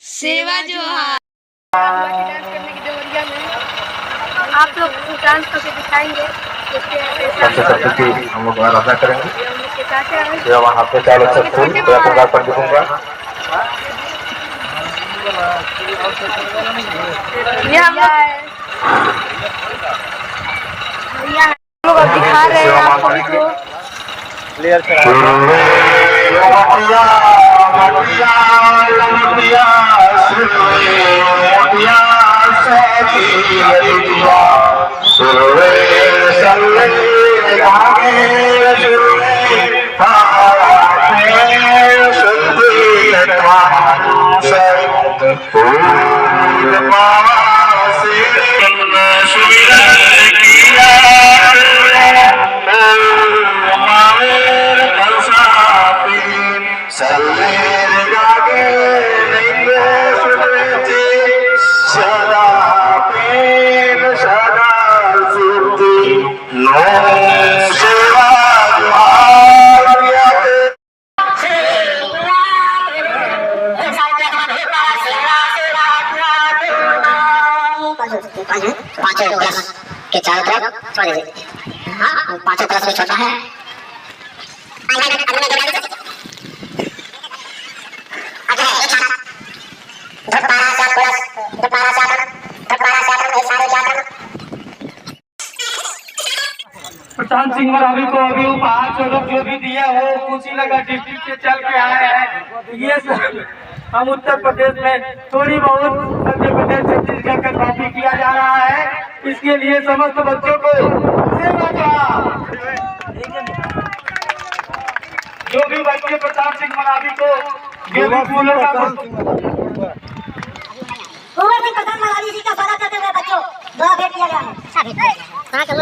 सेवा जोहार। डांस करने की जरूरिया में आप लोग डांस करके दिखाएंगे। हम लोग आराधना करेंगे। हम लोग के चाचा हैं। सेवा वहाँ पे चालक सत्सुर प्रकार पर दिखूंगा। ये हम लोग अब दिखा रहे हैं आप सभी को। क्लियर पांचों क्लास के चारों तरफ छोड़ दीजिए। हाँ, पांचों क्लास में छोटा है। प्रशांत सिंह मरावी को अभी उपहार स्वरूप जो भी दिया वो कुशीनगर डिस्ट्रिक्ट से चल के आए हैं। ये हम उत्तर प्रदेश में थोड़ी बहुत मध्य प्रदेश छत्तीसगढ़ का कॉपी किया जा रहा है। इसके लिए समस्त बच्चों को जो भी बच्चे प्रशांत सिंह मरावी को गेंदा फूलों का प्रशांत मरावी जी का स्वागत करते हुए बच्चों दुआ भेंट किया गया है। अरे तो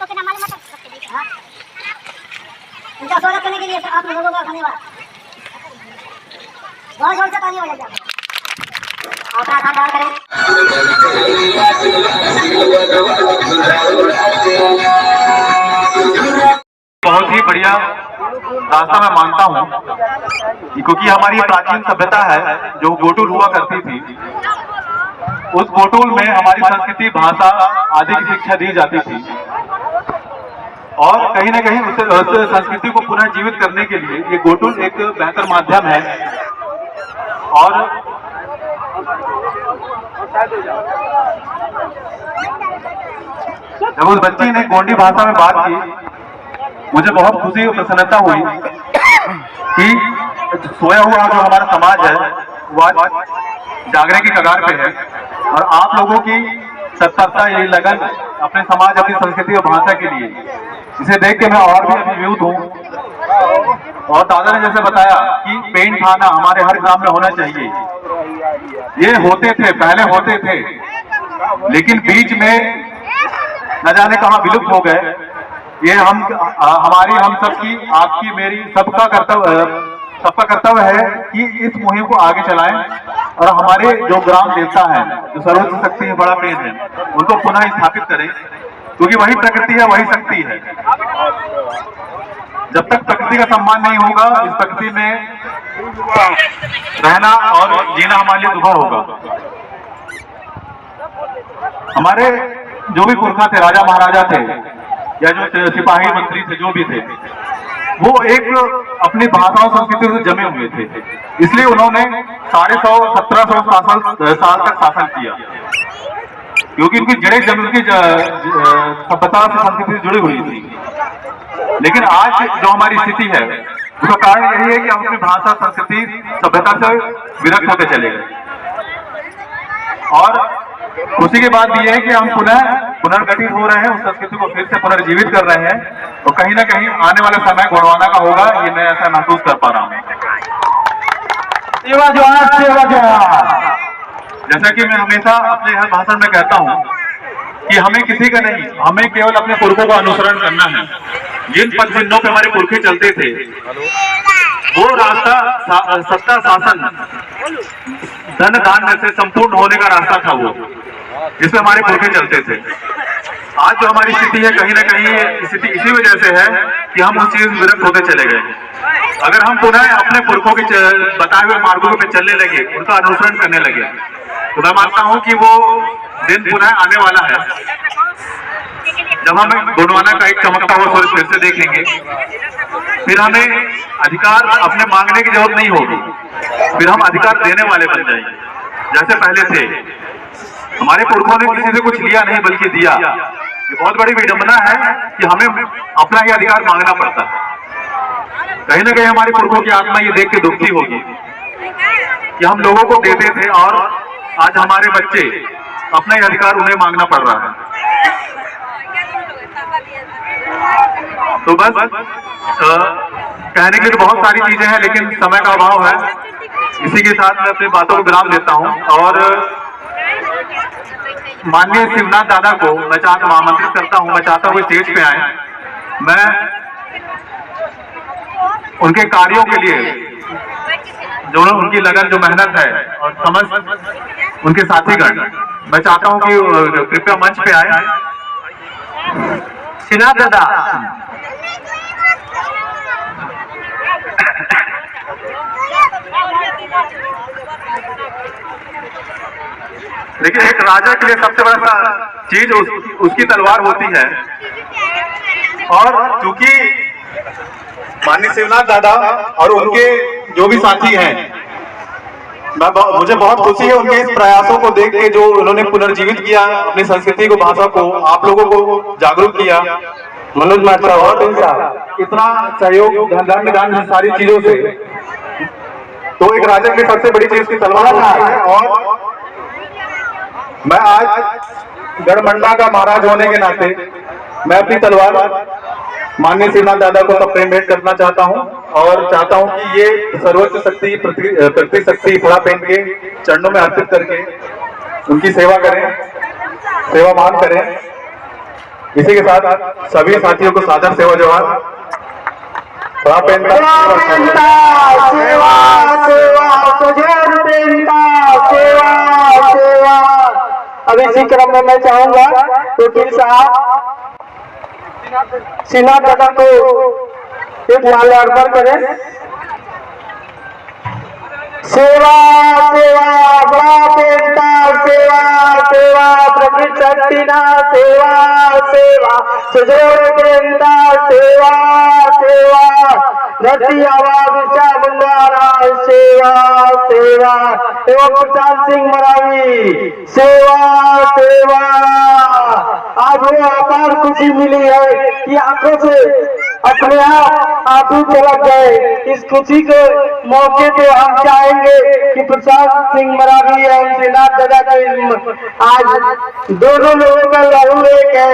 क्या मालूम है? इनका स्वागत करने के लिए आप लोगों का धन्यवाद। बहुत जोर से ताली बजाइए। अपना काम करें। बहुत ही बढ़िया रास्ता मैं मानता हूँ, क्योंकि हमारी प्राचीन सभ्यता है जो गोटुल हुआ करती थी। उस गोटुल में हमारी संस्कृति, भाषा आदि की शिक्षा दी जाती थी और कहीं ना कहीं उस संस्कृति को पुनः जीवित करने के लिए ये गोटुल एक बेहतर माध्यम है। और जब उस बच्ची ने गोंडी भाषा में बात की, मुझे बहुत खुशी और प्रसन्नता हुई कि सोया हुआ जो हमारा समाज है वो जागने की कगार पे है और आप लोगों की तत्परता, यही लगन अपने समाज, अपनी संस्कृति और भाषा के लिए, इसे देख के मैं और भी अभिभूत हूँ। और दादा ने जैसे बताया कि पेंट खाना हमारे हर ग्राम में होना चाहिए। ये होते थे, पहले होते थे, लेकिन बीच में न जाने कहाँ विलुप्त हो गए। ये हमारी, हम सबकी, आपकी, मेरी, सबका कर्तव्य है कि इस मुहिम को आगे चलाएं और हमारे जो ग्राम देवता हैं, जो सर्वोच्च शक्ति है, बड़ा पेड़ है, उनको पुनः स्थापित करें, क्योंकि वही प्रकृति है, वही शक्ति है। जब तक प्रकृति का सम्मान नहीं होगा, इस प्रकृति में रहना और जीना हमारे लिए दुभर होगा। हमारे जो भी पुरखा थे, राजा महाराजा थे या जो सिपाही मंत्री थे, जो भी थे, वो एक अपनी भाषा और संस्कृति से जमे हुए थे। इसलिए उन्होंने 1750 साल तक शासन किया, क्योंकि उनकी जड़ें उनकी सभ्यता से, संस्कृति से जुड़ी हुई थी। लेकिन आज जो हमारी स्थिति है उसका कारण यही है कि हम अपनी भाषा, संस्कृति, सभ्यता से विरक्त होते चले गए। और खुशी की बात यह है कि हम पुनर्गठित हो रहे हैं, उस संस्कृति को फिर से पुनर्जीवित कर रहे हैं और कहीं ना कहीं आने वाला समय गोंडवाना का होगा, ये मैं ऐसा महसूस कर पा रहा हूँ। सेवा जोहार, सेवा जोहार। जैसा कि मैं हमेशा अपने हर भाषण में कहता हूँ कि हमें किसी का नहीं, हमें केवल अपने पुरखों का अनुसरण करना है। जिन पद चिन्हों पे हमारे पुरखे चलते थे, वो रास्ता सत्ता, शासन, धन दान में से संपूर्ण होने का रास्ता था वो, जिसमें हमारे पुरखे चलते थे। आज जो हमारी स्थिति है, कहीं ना कहीं स्थिति इसी वजह से है कि हम उस चीज में विरक्त होते चले गए। अगर हम पुनः अपने पुरखों के बताए हुए मार्गों पे चलने लगे, उनका अनुसरण करने लगे, तो मैं मानता हूं कि वो दिन पुनः आने वाला है जब हम गोंडवाना का एक चमकता हुआ सूरज फिर से देखेंगे। फिर हमें अधिकार अपने मांगने की जरूरत नहीं होगी, फिर हम अधिकार देने वाले बन जाएंगे जैसे पहले थे। हमारे पुरखों ने किसी से कुछ लिया नहीं बल्कि दिया। ये बहुत बड़ी विडंबना है कि हमें अपना ही अधिकार मांगना पड़ता है। कहीं ना कहीं हमारे पुरखों की आत्मा ये देख के दुखी होगी कि हम लोगों को देते थे और आज हमारे बच्चे अपना ही अधिकार उन्हें मांगना पड़ रहा है। तो बस कहने के लिए बहुत सारी चीजें हैं, लेकिन समय का अभाव है। इसी के साथ मैं अपनी बातों को विराम देता हूं और माननीय शिवनाथ दादा को मैं आमंत्रित करता हूं। मैं चाहता हूं स्टेज पे आए। मैं उनके कार्यों के लिए जो उनकी लगन, जो मेहनत है और समस्त उनके साथीगण, मैं चाहता हूं कि कृपया मंच पे आए। शिवनाथ दादा देखिए, एक राजा के लिए सबसे बड़ा चीज उसकी तलवार होती है। और चूंकि माननीय शिवनाथ दादा और उनके जो भी साथी हैं, मुझे बहुत खुशी है उनके इस प्रयासों को देख के, जो उन्होंने पुनर्जीवित किया अपनी संस्कृति को, भाषा को, आप लोगों को जागरूक किया। मनोज मात्रा और इतना सहयोग, धन सारी चीजों से, तो एक राजा की सबसे बड़ी चीज की तलवार है। और मैं आज गढ़मंडला का महाराज होने के नाते मैं अपनी तलवार माननीय शिवनाथ दादा को सप्रेम भेंट करना चाहता हूं और चाहता हूं कि ये सर्वोच्च शक्ति, प्रकृति शक्ति थोड़ा पेंट के चरणों में अर्पित करके उनकी सेवा करें, सेवाभान करें। इसी के साथ सभी साथियों को सादर सेवा जवाहर। थोड़ा पेंट अब इसी क्रम में मैं चाहूंगा वकील साहब शिवनाथ दादा को एक माल्यार्पण करें। सेवा सेवा बड़ा बेटा, सेवा सेवा प्रकृति शक्ति ना, सेवा सेवा सुजोड़ बेटा, सेवा सेवा धरती आवाज चामुंडारा, सेवा सेवा एवं प्रशांत सिंह मरावी, सेवा सेवा। आज वो अपार खुशी मिली है कि आंखों से अपने आप आंसू चलक गए। इस खुशी के मौके पे हम चाहेंगे कि प्रशांत सिंह मरावी और शिवनाथ दादा के आज दोनों लोगों का लहू एक है,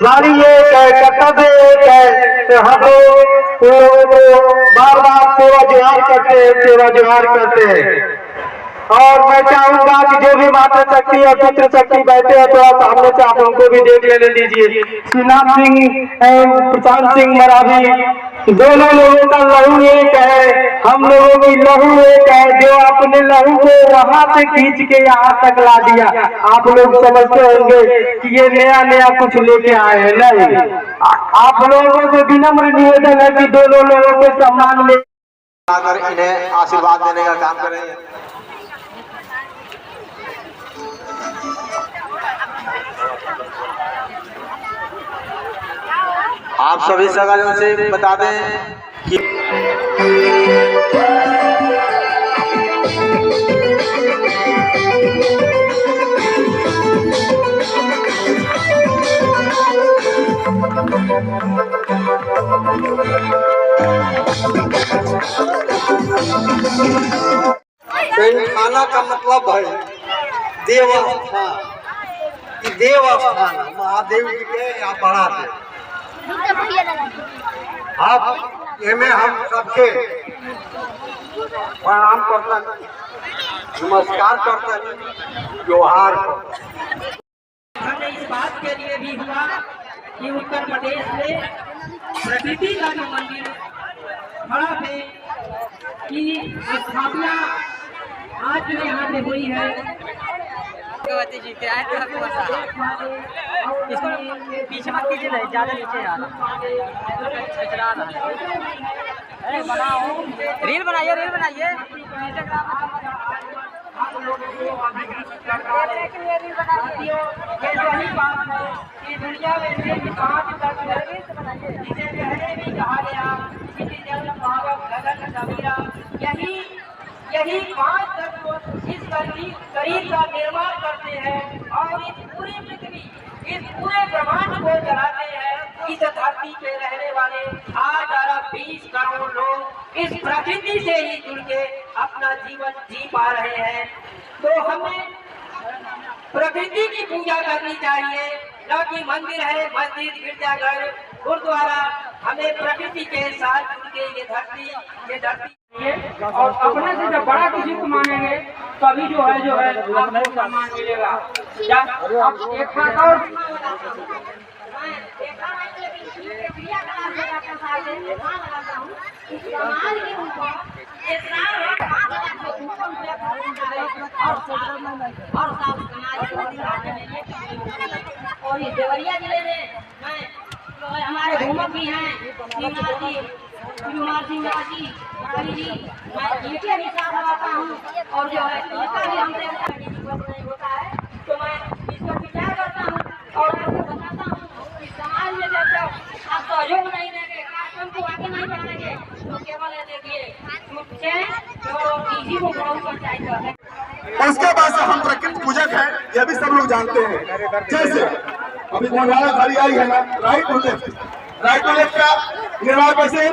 वाणी एक है, कर्तव्य एक है। तो हम लोग उन लोगों को बार बार सेवा जोहार करते हैं, सेवा जोहार करते हैं। और मैं चाहूंगा कि जो भी माता शक्ति और पितृ शक्ति बैठे हैं, थोड़ा सामने से आप उनको भी देख लेने दीजिए। शिवनाथ सिंह एवं प्रशांत सिंह मरावी दोनों लोगों का लहू एक है, हम लोगों की लहू एक है, जो अपने लहू को वहां से खींच के यहाँ तक ला दिया। आप लोग समझते होंगे कि ये नया नया कुछ लेके आए हैं, नहीं। आप लोगों से विनम्र निवेदन है कि दोनों लोगों के सम्मान में आकर इन्हें आशीर्वाद देने का काम करेंगे। आप सभी सगाइयों से बता दें कि खाना का मतलब है देवस्थान। देवस्थान महादेव जी के यहाँ बड़ा है। आप में हम सबके प्रणाम करते हैं, नमस्कार करते हैं, जोहार करते हैं। इस बात के लिए भी हुआ कि उत्तर प्रदेश में प्रकृति का जो मंदिर बड़ा है कि स्थापना आज जो यहाँ पे हुई है। भगवती जी के आए तो इसको पीछे मत कीजिए, नहीं ज़्यादा नीचे आ रहा है। रील बनाइए आप लोगों को सरकार है ये सही बात है कि दुनिया में सिर्फ 5 तत्व है जिसे पहले भी कहा गया किसी जल पावक गगन कबीरा यही 5 तत्व इस शरीर का निर्माण करते हैं और इस पूरी पृथ्वी इस पूरे ब्रह्मांड को चलाते हैं। इस धरती पे रहने वाले 8 करोड़ लोग इस प्रकृति से ही जुड़ के अपना जीवन जी पा रहे हैं। तो हमें प्रकृति की पूजा करनी चाहिए, न कि मंदिर है, मस्जिद, गिरजाघर, गुरुद्वारा। हमें प्रकृति के साथ जुड़ के ये धरती और अपने से जब बड़ा किसी को मानेंगे तभी जो है आपको सम्मान मिलेगा। अब एक बात और और ये देवरिया जिले में हमारे घूमक भी हैं, मैं हिसाब लगाता हूँ और जो है इसका भी हमसे होता है तो मैं इसका विचार करता हूँ और आपको बताता हूँ कि समाज में जब आप सहयोग नहीं देंगे, कार्यक्रम को आगे नहीं बढ़ाएंगे तो केवल ये देखिए इसी को बहुत पंचायत है। उसके बाद से हम प्रकृति पूजक हैं, यह भी सब लोग जानते हैं। जैसे अभी गोंडाला घड़ी आई है ना, राइट टू लेफ्ट का निर्माण कैसे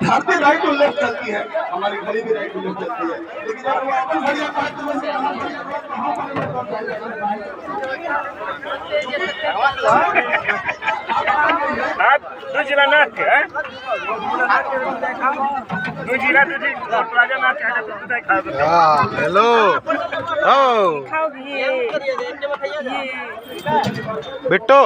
धरती राइट टू लेफ्ट चलती है, हमारी घड़ी भी राइट टू लेफ्ट चलती है। लेकिन जब वो अपन घड़ी आता है तो वैसे दो जिला नाच के दो जिला प्लाजा नाच के हेलो बिट्टू